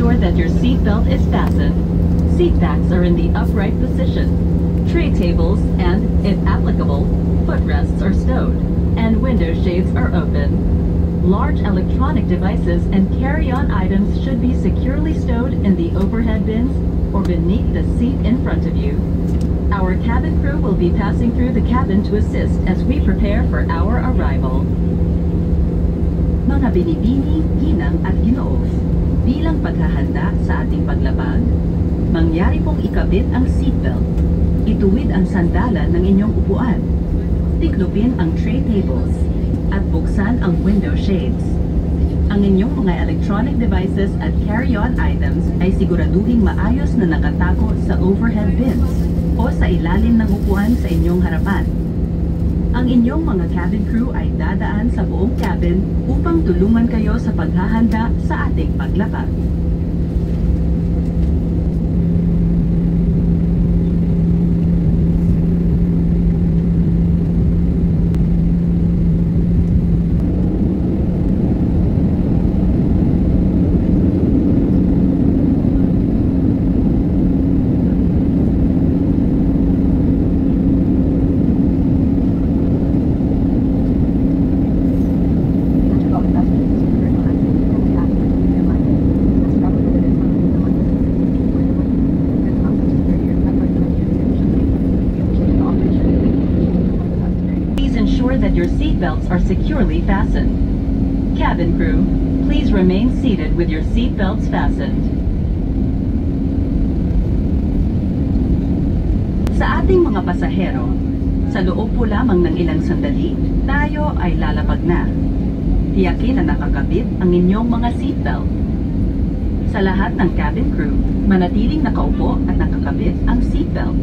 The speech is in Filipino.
ensure that your seatbelt is fastened. Seat backs are in the upright position. Tray tables and, if applicable, footrests are stowed, and window shades are open. Large electronic devices and carry-on items should be securely stowed in the overhead bins or beneath the seat in front of you. Our cabin crew will be passing through the cabin to assist as we prepare for our arrival. Mga binibini, ginang at ginoo, bilang paghahanda sa ating paglapag, mangyari pong ikabit ang seatbelt. Ituwid ang sandalan ng inyong upuan. Tiklopin ang tray tables at buksan ang window shades. Ang inyong mga electronic devices at carry-on items ay siguraduhing maayos na nakatago sa overhead bins o sa ilalim ng upuan sa inyong harapan. Ang inyong mga cabin crew ay dadaan sa buong cabin upang tulungan kayo sa paghahanda sa ating paglapag. That your seatbelts are securely fastened. Cabin crew, please remain seated with your seatbelts fastened. Sa ating mga pasahero, sa loob po lamang ng ilang sandali, tayo ay lalapag na. Tiyakin na nakakabit ang inyong mga seatbelt. Sa lahat ng cabin crew, manatiling nakaupo at nakakabit ang seatbelt.